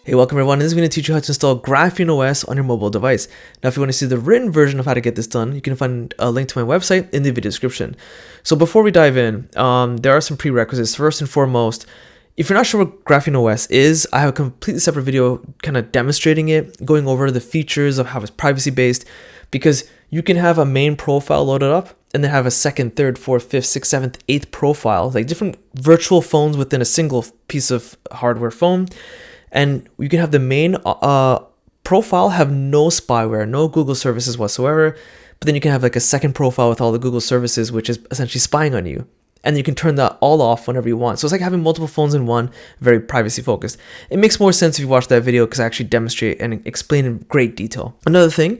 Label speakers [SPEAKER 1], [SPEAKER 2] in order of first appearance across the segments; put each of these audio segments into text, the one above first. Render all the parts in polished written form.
[SPEAKER 1] Hey, welcome everyone. In this video, I'm going to teach you how to install GrapheneOS on your mobile device. Now, if you want to see the written version of how to get this done, you can find a link to my website in the video description. So before we dive in, there are some prerequisites. First and foremost, if you're not sure what GrapheneOS is, I have a completely separate video kind of demonstrating it, going over the features of how it's privacy-based, because you can have a main profile loaded up and then have a second, third, fourth, fifth, sixth, seventh, eighth profile, like different virtual phones within a single piece of hardware phone. And you can have the main profile have no spyware, no Google services whatsoever. But then you can have like a second profile with all the Google services, which is essentially spying on you. And you can turn that all off whenever you want. So it's like having multiple phones in one, very privacy focused. It makes more sense if you watch that video because I actually demonstrate and explain in great detail. Another thing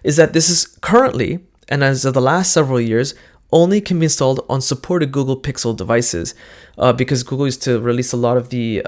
[SPEAKER 1] is that this is currently, and as of the last several years, only can be installed on supported Google Pixel devices because Google used to release a lot of the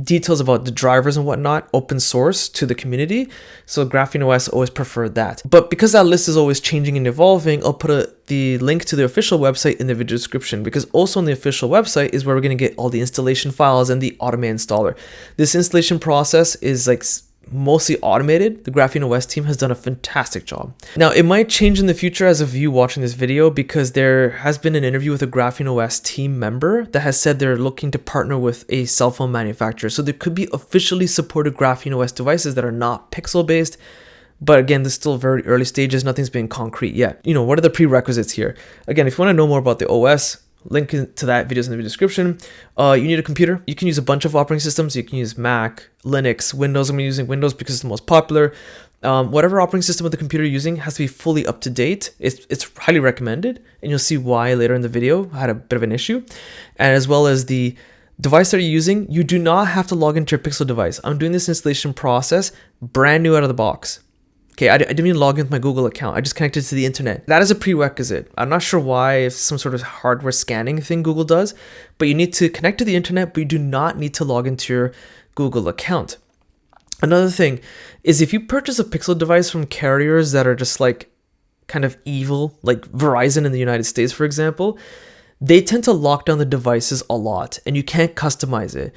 [SPEAKER 1] details about the drivers and whatnot open source to the community. So GrapheneOS always preferred that. But because that list is always changing and evolving, I'll put the link to the official website in the video description, because also on the official website is where we're going to get all the installation files and the automated installer. This installation process is like mostly automated. The GrapheneOS team has done a fantastic job. Now, it might change in the future as of you watching this video, because there has been an interview with a GrapheneOS team member that has said they're looking to partner with a cell phone manufacturer. So there could be officially supported GrapheneOS devices that are not pixel based. But again, this is still very early stages. Nothing's been concrete yet. You know, what are the prerequisites here? Again, if you want to know more about the OS, link to that video in the video description. You need a computer. You can use a bunch of operating systems. You can use Mac, Linux, Windows. I'm using Windows because it's the most popular. Whatever operating system of the computer you're using has to be fully up to date. It's highly recommended, and you'll see why later in the video. I had a bit of an issue. And as well as the device that you're using, you do not have to log into your Pixel device. I'm doing this installation process brand new out of the box. Okay, I didn't even log into my Google account. I just connected to the internet. That is a prerequisite. I'm not sure why, it's some sort of hardware scanning thing Google does, but you need to connect to the internet, but you do not need to log into your Google account. Another thing is, if you purchase a Pixel device from carriers that are just like kind of evil, like Verizon in the United States, for example, they tend to lock down the devices a lot and you can't customize it.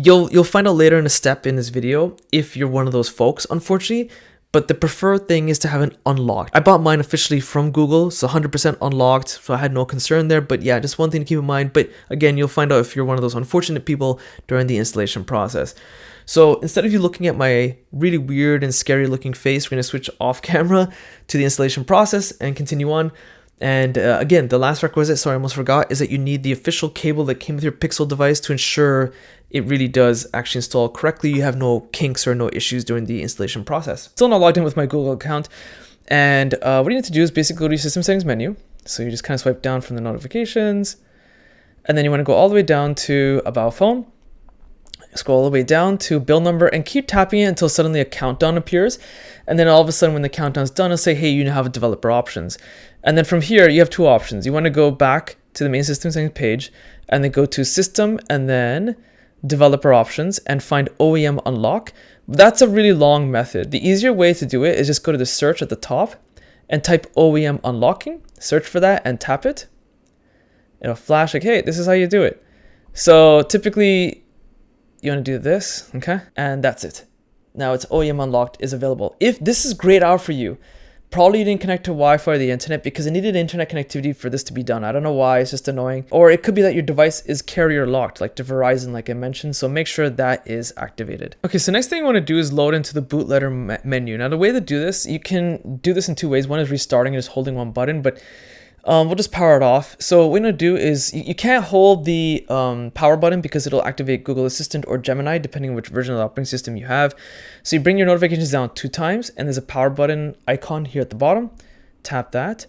[SPEAKER 1] You'll find out later in a step in this video if you're one of those folks, unfortunately. But the preferred thing is to have it unlocked. I bought mine officially from Google, so 100% unlocked, so I had no concern there. But yeah, just one thing to keep in mind. But again, you'll find out if you're one of those unfortunate people during the installation process. So instead of you looking at my really weird and scary looking face, we're going to switch off camera to the installation process and continue on. And again, the last requisite, sorry, I almost forgot, is that you need the official cable that came with your Pixel device to ensure it really does actually install correctly. You have no kinks or no issues during the installation process. Still not logged in with my Google account. And what you need to do is basically go to your system settings menu. So you just kind of swipe down from the notifications. And then you want to go all the way down to About Phone. Scroll all the way down to build number and keep tapping it until suddenly a countdown appears. And then all of a sudden when the countdown's done, it'll say, hey, you now have developer options. And then from here, you have two options. You want to go back to the main system settings page and then go to System and then Developer Options and find OEM Unlock. That's a really long method. The easier way to do it is just go to the search at the top and type OEM Unlocking. Search for that and tap it. It'll flash like, hey, this is how you do it. So typically, you want to do this, okay? And that's it. Now it's OEM Unlocked is available. If this is grayed out for you, probably you didn't connect to Wi-Fi or the internet because it needed internet connectivity for this to be done. I don't know why, it's just annoying. Or it could be that your device is carrier locked, like to Verizon, like I mentioned. So make sure that is activated. Okay, so next thing you want to do is load into the bootloader menu. Now the way to do this, you can do this in two ways. One is restarting and just holding one button, but we'll just power it off. So what we're going to do is you can't hold the power button because it'll activate Google Assistant or Gemini, depending on which version of the operating system you have. So you bring your notifications down 2 times and there's a power button icon here at the bottom. Tap that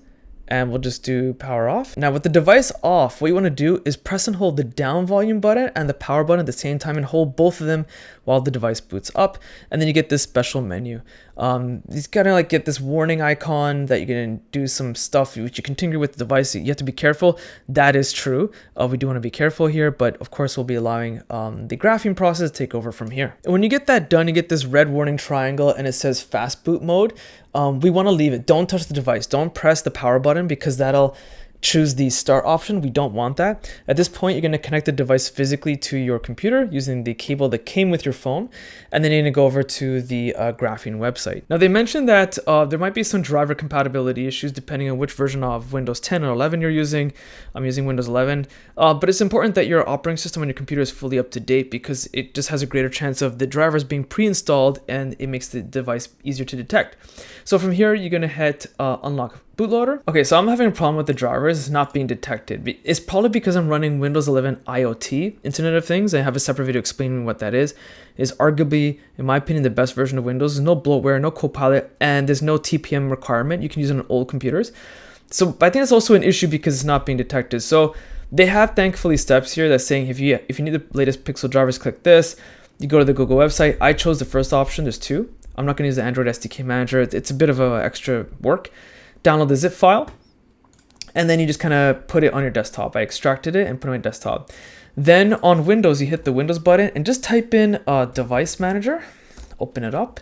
[SPEAKER 1] and we'll just do power off. Now with the device off, what you want to do is press and hold the down volume button and the power button at the same time and hold both of them while the device boots up. And then you get this special menu. You kind of like get this warning icon that you're going to do some stuff which you continue with the device. You have to be careful. That is true. We do want to be careful here, but of course we'll be allowing the graphing process to take over from here. And when you get that done, you get this red warning triangle and it says fast boot mode. We want to leave it. Don't touch the device. Don't press the power button because that'll choose the start option. We don't want that. At this point, you're going to connect the device physically to your computer using the cable that came with your phone, and then you're going to go over to the Graphene website. Now, they mentioned that there might be some driver compatibility issues depending on which version of Windows 10 or 11 you're using. I'm using Windows 11, but it's important that your operating system on your computer is fully up to date because it just has a greater chance of the drivers being pre-installed, and it makes the device easier to detect. So from here, you're going to hit unlock bootloader. Okay, so I'm having a problem with the drivers not being detected. It's probably because I'm running Windows 11 IoT, Internet of Things. I have a separate video explaining what that is. It's arguably, in my opinion, the best version of Windows. There's no bloatware, no Copilot, and there's no TPM requirement. You can use it on old computers. So I think that's also an issue because it's not being detected. So they have thankfully steps here that's saying if you need the latest Pixel drivers, click this. You go to the Google website. I chose the first option. There's two. I'm not going to use the Android SDK manager. It's a bit of extra work. Download the zip file, and then you just kind of put it on your desktop. I extracted it and put it on my desktop. Then on Windows, you hit the Windows button and just type in device manager, open it up.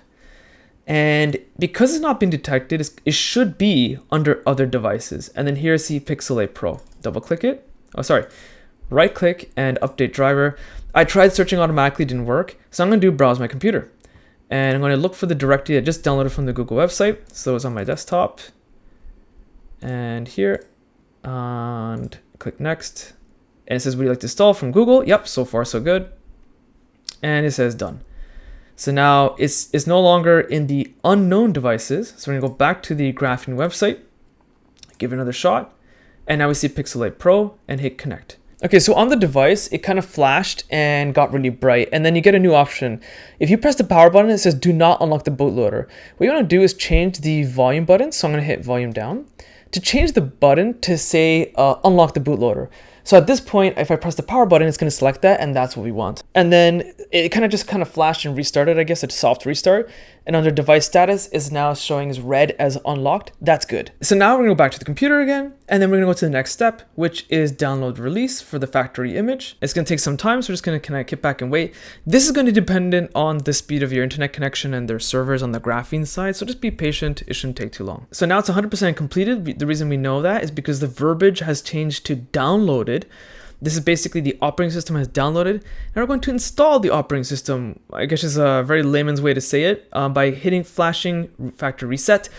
[SPEAKER 1] And because it's not been detected, it should be under other devices. And then here's the Pixel 8 Pro. Double click it. Oh, sorry. Right click and update driver. I tried searching automatically, didn't work. So I'm going to do browse my computer. And I'm going to look for the directory I just downloaded from the Google website. So it's on my desktop. And here. And click next. And it says, would you like to install from Google? Yep, so far so good. And it says done. So now it's no longer in the unknown devices. So we're going to go back to the Graphene website, give it another shot. And now we see Pixel 8 Pro and hit connect. Okay, so on the device, it kind of flashed and got really bright, and then you get a new option. If you press the power button, it says do not unlock the bootloader. What you want to do is change the volume button, so I'm going to hit volume down, to change the button to say unlock the bootloader. So at this point, if I press the power button, it's going to select that, and that's what we want. And then it kind of flashed and restarted, I guess, a soft restart. And under device status is now showing as red as unlocked. That's good. So now we're going to go back to the computer again, and then we're going to go to the next step, which is download release for the factory image. It's going to take some time, so we're just going to kind of kick back and wait. This is going to be dependent on the speed of your internet connection and their servers on the Graphene side, so just be patient. It shouldn't take too long. So now it's 100% completed. The reason we know that is because the verbiage has changed to downloaded. This is basically the operating system has downloaded, and we're going to install the operating system. I guess is a very layman's way to say it, by hitting flashing factory reset.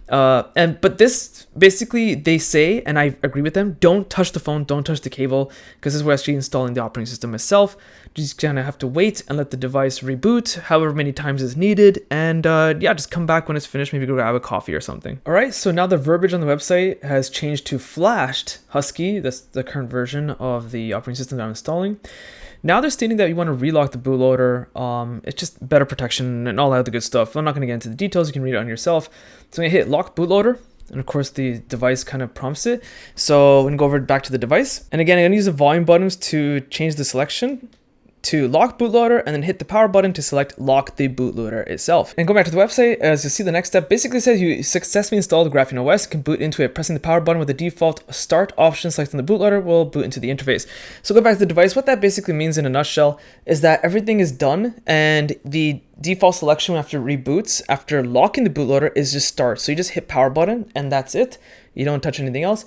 [SPEAKER 1] But this basically they say, and I agree with them, don't touch the phone, don't touch the cable, because this is we're actually installing the operating system itself. You just kind of have to wait and let the device reboot however many times is needed, and yeah, just come back when it's finished, maybe go grab a coffee or something. All right, so now the verbiage on the website has changed to flashed Husky. That's the current version of the operating system that I'm installing. Now they're stating that you want to relock the bootloader. It's just better protection and all that other good stuff. I'm not going to get into the details. You can read it on yourself. So I'm going to hit lock bootloader. And of course, the device kind of prompts it. So I'm going to go over back to the device. And again, I'm going to use the volume buttons to change the selection to lock bootloader, and then hit the power button to select lock the bootloader itself. And go back to the website, as you see the next step basically says you successfully installed GrapheneOS, can boot into it. Pressing the power button with the default start option selecting the bootloader will boot into the interface. So go back to the device. What that basically means in a nutshell is that everything is done, and the default selection after reboots, after locking the bootloader, is just start. So you just hit power button and that's it. You don't touch anything else.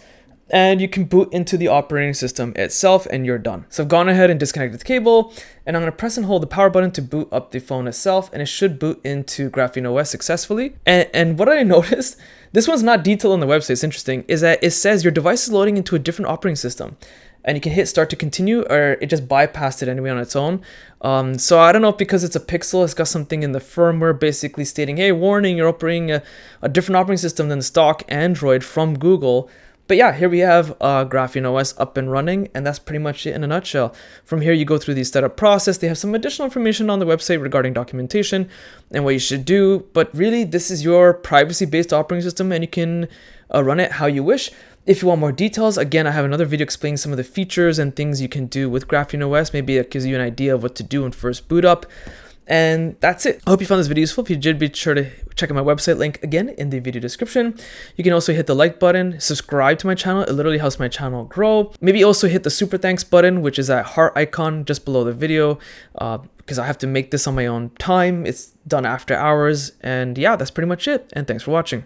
[SPEAKER 1] And you can boot into the operating system itself and you're done. So I've gone ahead and disconnected the cable, and I'm going to press and hold the power button to boot up the phone itself, and it should boot into GrapheneOS successfully. And what I noticed, this one's not detailed on the website, it's interesting, is that it says your device is loading into a different operating system. And you can hit start to continue, or it just bypassed it anyway on its own. So I don't know if because it's a Pixel, it's got something in the firmware basically stating, hey, warning, you're operating a different operating system than the stock Android from Google. But yeah, here we have GrapheneOS up and running, and that's pretty much it in a nutshell. From here, you go through the setup process. They have some additional information on the website regarding documentation and what you should do. But really, this is your privacy-based operating system, and you can run it how you wish. If you want more details, again, I have another video explaining some of the features and things you can do with GrapheneOS. Maybe it gives you an idea of what to do when first boot up. And that's it. I hope you found this video useful. If you did, be sure to check out my website link again in the video description. You can also hit the like button, subscribe to my channel. It literally helps my channel grow. Maybe also hit the super thanks button, which is that heart icon just below the video, because I have to make this on my own time. It's done after hours. And yeah, that's pretty much it. And thanks for watching.